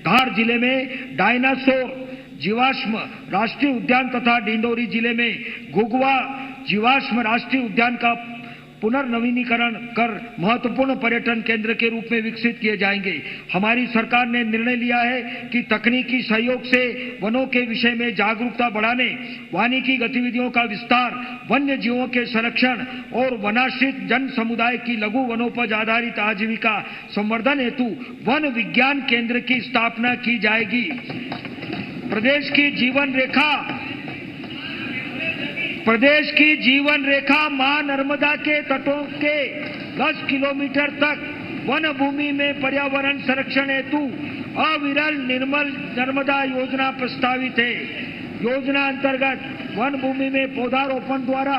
धार जिले में डायनासोर जीवाश्म राष्ट्रीय उद्यान तथा डिंडोरी जिले में घुघुआ जीवाश्म राष्ट्रीय उद्यान का पुनर्नवीनीकरण कर महत्वपूर्ण पर्यटन केंद्र के रूप में विकसित किए जाएंगे। हमारी सरकार ने निर्णय लिया है कि तकनीकी सहयोग से वनों के विषय में जागरूकता बढ़ाने, वानिकी गतिविधियों का विस्तार, वन्य जीवों के संरक्षण और वनाश्रित जन समुदाय की लघु वनोपज आधारित आजीविका संवर्धन हेतु वन विज्ञान केंद्र की स्थापना की जाएगी। प्रदेश की जीवन रेखा मां नर्मदा के तटों के 10 किलोमीटर तक वन भूमि में पर्यावरण संरक्षण हेतु अविरल निर्मल नर्मदा योजना प्रस्तावित है। योजना अंतर्गत वन भूमि में पौधारोपण द्वारा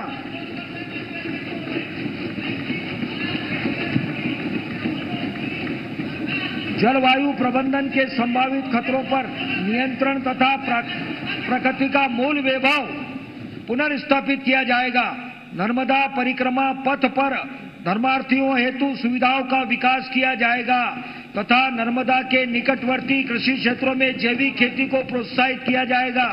जलवायु प्रबंधन के संभावित खतरों पर नियंत्रण तथा प्रकृति का मूल वैभव पुनर्स्थापित किया जाएगा। नर्मदा परिक्रमा पथ पर धर्मार्थियों हेतु सुविधाओं का विकास किया जाएगा तथा नर्मदा के निकटवर्ती कृषि क्षेत्रों में जैविक खेती को प्रोत्साहित किया जाएगा।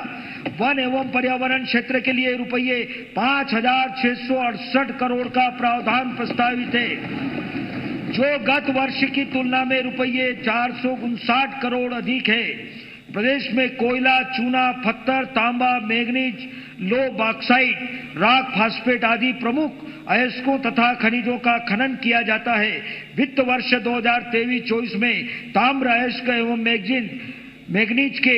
वन एवं पर्यावरण क्षेत्र के लिए रुपये 5,668 करोड़ का प्रावधान प्रस्तावित है, जो गत वर्ष की तुलना में रुपये 459 करोड़ अधिक है। प्रदेश में कोयला, चूना, पत्थर, तांबा, मैंगनीज, लो बॉक्साइट, राख, फास्फेट आदि प्रमुख अयस्कों तथा खनिजों का खनन किया जाता है। वित्त वर्ष 2023-24 में ताम्र, अयस्क एवं मैंगनीज के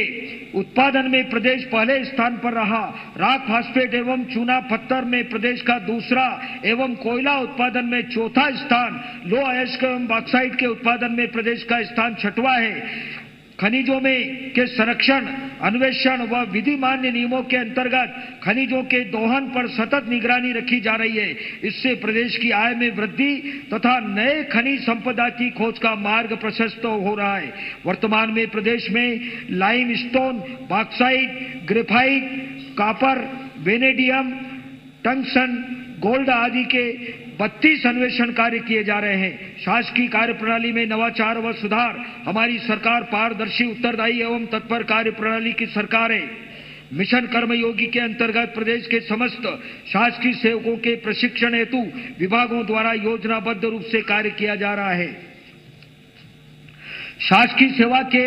उत्पादन में प्रदेश पहले स्थान पर रहा। राख, फास्फेट एवं चूना पत्थर में प्रदेश का दूसरा एवं कोयला उत्पादन में चौथा स्थान, लो अयस्क एवं बॉक्साइट के उत्पादन में प्रदेश का स्थान 6वां है। खनिजों में के संरक्षण, अन्वेषण व विधिमान्य नियमों के अंतर्गत खनिजों के दोहन पर सतत निगरानी रखी जा रही है। इससे प्रदेश की आय में वृद्धि तथा नए खनिज संपदा की खोज का मार्ग प्रशस्त हो रहा है। वर्तमान में प्रदेश में limestone, bauxite, graphite, copper, vanadium, tungsten, gold आदि के 32 अन्वेषण कार्य किए जा रहे हैं। शासकीय कार्यप्रणाली में नवाचार व सुधार। हमारी सरकार पारदर्शी, उत्तरदायी एवं तत्पर कार्यप्रणाली की सरकार है। मिशन कर्मयोगी के अंतर्गत प्रदेश के समस्त शासकीय सेवकों के प्रशिक्षण हेतु विभागों द्वारा योजनाबद्ध रूप से कार्य किया जा रहा है। शासकीय सेवा के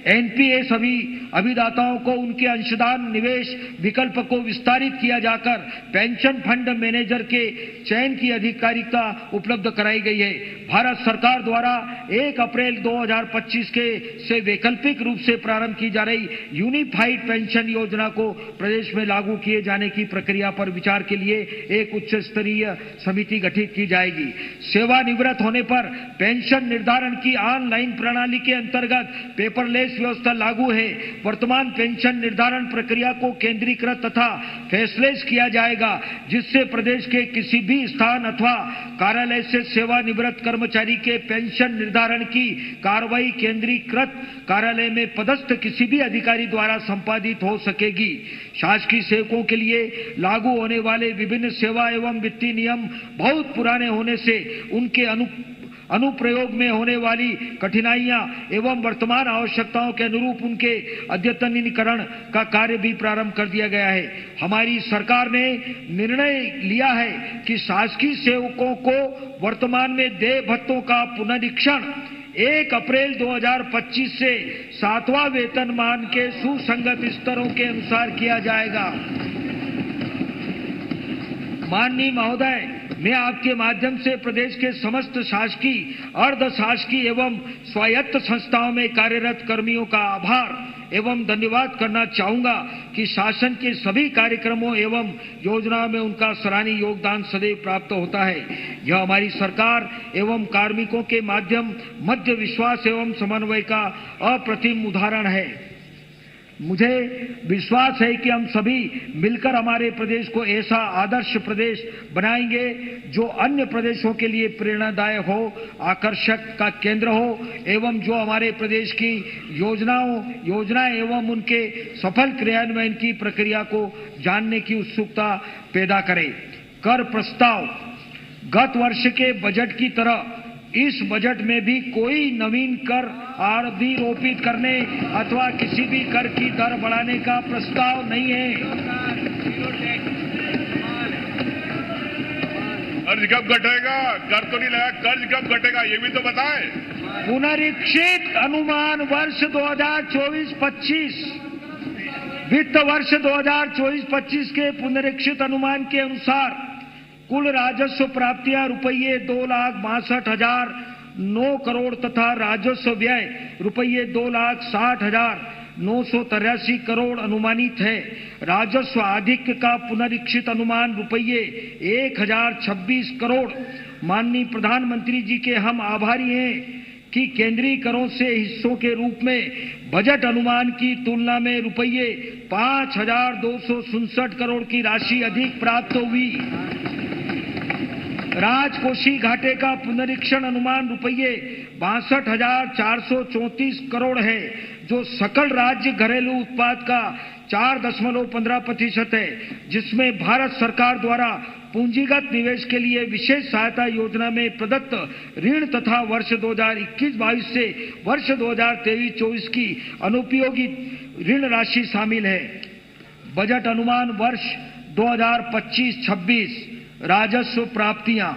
एनपीएस अभिदाताओं को उनके अंशदान निवेश विकल्प को विस्तारित किया जाकर पेंशन फंड मैनेजर के चयन की अधिकारिता उपलब्ध कराई गई है। भारत सरकार द्वारा 1 अप्रैल 2025 से वैकल्पिक रूप से प्रारंभ की जा रही यूनिफाइड पेंशन योजना को प्रदेश में लागू किए जाने की प्रक्रिया पर विचार के लिए एक उच्च स्तरीय समिति गठित की जाएगी। सेवानिवृत्त होने पर पेंशन निर्धारण की ऑनलाइन प्रणाली के अंतर्गत पेपरलेस व्यवस्था लागू है। वर्तमान पेंशन निर्धारण प्रक्रिया को केंद्रीकृत तथा फेसलेस किया जाएगा, जिससे प्रदेश के किसी भी स्थान अथवा कार्यालय से सेवानिवृत्त कर्मचारी के पेंशन निर्धारण की कार्रवाई केंद्रीकृत कार्यालय में पदस्थ किसी भी अधिकारी द्वारा संपादित हो सकेगी। शासकीय सेवकों के लिए लागू होने वाले विभिन्न सेवा एवं वित्तीय नियम बहुत पुराने होने से उनके अनुप्रयोग में होने वाली कठिनाइयां एवं वर्तमान आवश्यकताओं के अनुरूप उनके अद्यतनीकरण का कार्य भी प्रारंभ कर दिया गया है। हमारी सरकार ने निर्णय लिया है कि शासकीय सेवकों को वर्तमान में देय भत्तों का पुनरीक्षण 1 अप्रैल 2025 से 7वां वेतनमान के सुसंगत स्तरों के अनुसार किया जाएगा। माननीय महोदय, मैं आपके माध्यम से प्रदेश के समस्त शासकीय, अर्ध शासकीय एवं स्वायत्त संस्थाओं में कार्यरत कर्मियों का आभार एवं धन्यवाद करना चाहूंगा कि शासन के सभी कार्यक्रमों एवं योजनाओं में उनका सराहनीय योगदान सदैव प्राप्त होता है। यह हमारी सरकार एवं कार्मिकों के मध्य विश्वास एवं समन्वय का अप्रतिम उदाहरण है। मुझे विश्वास है कि हम सभी मिलकर हमारे प्रदेश को ऐसा आदर्श प्रदेश बनाएंगे जो अन्य प्रदेशों के लिए प्रेरणादायक हो, आकर्षक का केंद्र हो एवं जो हमारे प्रदेश की योजनाएं एवं उनके सफल क्रियान्वयन की प्रक्रिया को जानने की उत्सुकता पैदा करे। कर प्रस्ताव गत वर्ष के बजट की तरह इस बजट में भी कोई नवीन कर अधिरोपित करने अथवा किसी भी कर की दर बढ़ाने का प्रस्ताव नहीं है। कर्ज कब घटेगा? कर तो नहीं लगा, कर्ज कब घटेगा ये भी तो बताएं। पुनरीक्षित अनुमान वर्ष 2024-25 वित्त वर्ष 2024-25 के पुनरीक्षित अनुमान के अनुसार कुल राजस्व प्राप्तियां रुपये 2,62,009 करोड़ तथा राजस्व व्यय रुपये 2,60,983 करोड़ अनुमानित है। राजस्व आधिक्य का पुनरीक्षित अनुमान रुपये 1,026 करोड़। माननीय प्रधानमंत्री जी के हम आभारी हैं कि केंद्रीय करों से हिस्सों के रूप में बजट अनुमान की तुलना में रुपये 5,267 करोड़ की राशि अधिक प्राप्त हुई। राजकोषीय घाटे का पुनरीक्षण अनुमान रुपये 62,434 करोड़ है, जो सकल राज्य घरेलू उत्पाद का 4.15% है, जिसमें भारत सरकार द्वारा पूंजीगत निवेश के लिए विशेष सहायता योजना में प्रदत्त ऋण तथा वर्ष 2021-22 से वर्ष 2023-24 की अनुपयोगी ऋण राशि शामिल है। बजट अनुमान वर्ष 2025-26 राजस्व प्राप्तियां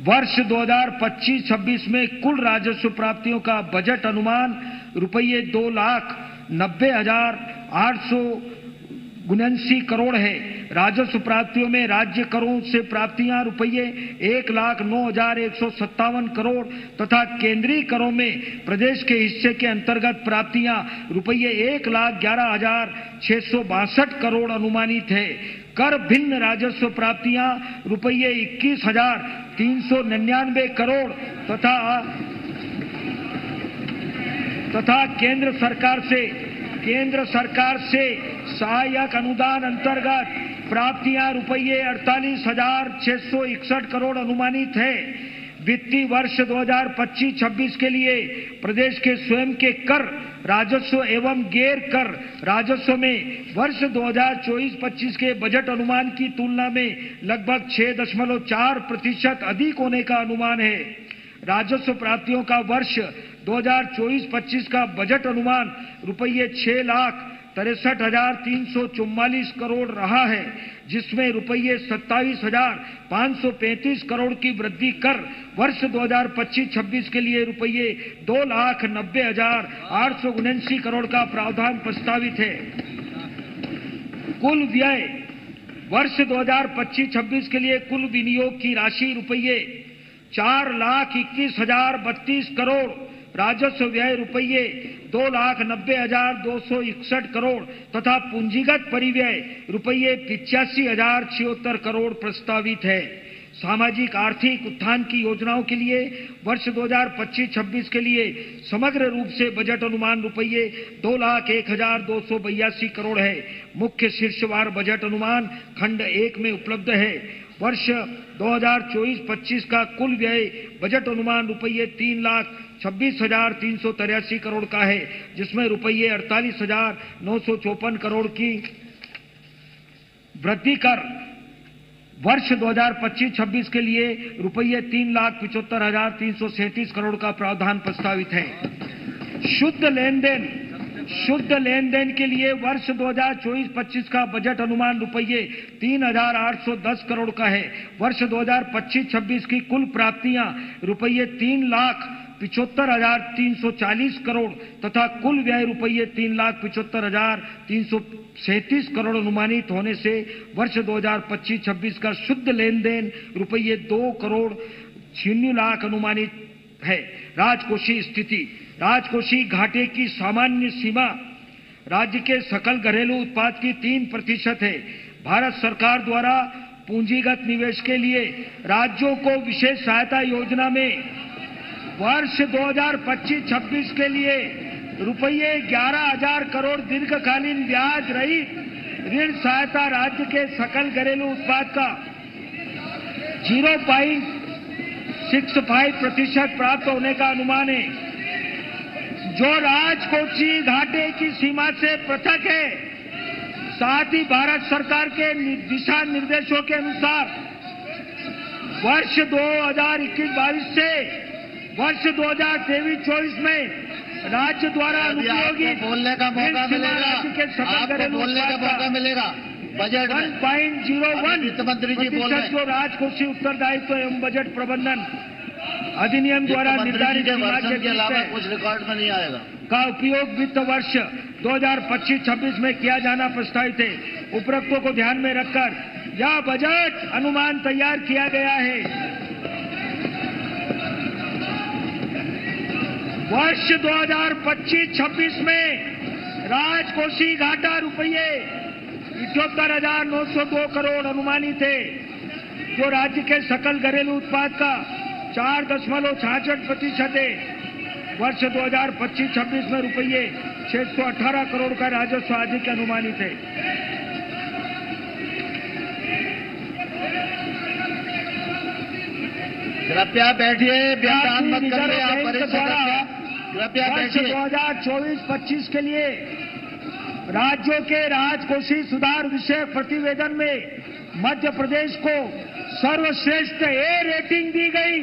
वर्ष 2025-26 में कुल राजस्व प्राप्तियों का बजट अनुमान रुपये 2,90,879 करोड़ है। राजस्व प्राप्तियों में राज्य करों से प्राप्तियां रुपये 1,09,157 करोड़ तथा केंद्रीय करों में प्रदेश के हिस्से के अंतर्गत प्राप्तियां रुपये 1,11,662 करोड़ अनुमानित है। कर भिन्न राजस्व प्राप्तियां रुपये 21,399 करोड़ तथा केंद्र सरकार से सहायक अनुदान अंतर्गत प्राप्तियां रुपये 48,661 करोड़ अनुमानित है। वित्तीय वर्ष 2025-26 के लिए प्रदेश के स्वयं के कर राजस्व एवं गैर कर राजस्व में वर्ष 2024-25 के बजट अनुमान की तुलना में लगभग 6.4% अधिक होने का अनुमान है। राजस्व प्राप्तियों का वर्ष 2024-25 का बजट अनुमान रुपये 6,63,344 करोड़ रहा है, जिसमें रुपये 27,535 करोड़ की वृद्धि कर वर्ष 2025-26 के लिए रुपये 2,90,879 करोड़ का प्रावधान प्रस्तावित है। कुल व्यय वर्ष 2025-26 के लिए कुल विनियोग की राशि रुपये 4,21,032 करोड़, राजस्व व्यय रुपये 2,90,261 करोड़ तथा पूंजीगत परिव्यय रुपये 85,076 करोड़ प्रस्तावित है। सामाजिक आर्थिक उत्थान की योजनाओं के लिए वर्ष 2025-26 के लिए समग्र रूप से बजट अनुमान रुपये 2,01,282 करोड़ है। मुख्य शीर्षवार बजट अनुमान खंड 1 में उपलब्ध है। वर्ष 2024-25 का कुल व्यय बजट अनुमान रुपये 3,26,383 करोड़ का है, जिसमें रुपये 48,954 करोड़ की वृद्धि कर वर्ष 2025-26 के लिए रुपये 3,75,337 करोड़ का प्रावधान प्रस्तावित है। शुद्ध लेन देन के लिए वर्ष 2024-25 का बजट अनुमान रुपये 3,810 करोड़ का है। वर्ष 2025-26 की कुल प्राप्तियां रुपये 3,75,340 करोड़ तथा कुल व्यय रुपये 3,75,337 करोड़ अनुमानित होने से वर्ष 2025-26 का शुद्ध लेन देन रुपये 2,96,00,000 अनुमानित है। राजकोषीय स्थिति राजकोषीय घाटे की सामान्य सीमा राज्य के सकल घरेलू उत्पाद की 3% है। भारत सरकार द्वारा पूंजीगत निवेश के लिए राज्यों को विशेष सहायता योजना में वर्ष 2025-26 के लिए रुपये 11,000 करोड़ दीर्घकालीन ब्याज रहित ऋण सहायता राज्य के सकल घरेलू उत्पाद का 0.65% प्राप्त होने का अनुमान है, जो राजकोषीय घाटे की सीमा से पृथक है। साथ ही भारत सरकार के दिशा निर्देशों के अनुसार वर्ष 2021-22 से वर्ष 2023-24 में राज्य द्वारा अनुपयोगी बोलने का मौका मिलेगा, के सकल आपको घरेलू बोलने का उत्पाद मौका मिलेगा बजट में। 1.01 वित्त मंत्री जी बोल रहे हैं। जो राजकोषीय उत्तरदायित्व एवं बजट प्रबंधन अधिनियम द्वारा निर्धारित सीमा के अलावा के कुछ रिकॉर्ड में नहीं आएगा का उपयोग वित्त वर्ष 2025-26 में किया जाना प्रस्तावित है। उपरोक्तों को ध्यान में रखकर यह बजट अनुमान तैयार किया गया है। वर्ष 2025-26 में राजकोषीय घाटा रुपये 78,902 करोड़ अनुमानित है, जो राज्य के सकल घरेलू उत्पाद का 4.66% है। वर्ष 2025-26 में रुपये 618 करोड़ का राजस्व अधिक अनुमानित है। कृपया बैठिए, बयान मत करिए आप वरिष्ठ सदस्य। कृपया वर्ष बैठिए। 2024-25 के लिए राज्यों के राजकोषीय सुधार विषय प्रतिवेदन में मध्य प्रदेश को सर्वश्रेष्ठ ए रेटिंग दी गई।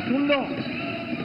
सुन लो,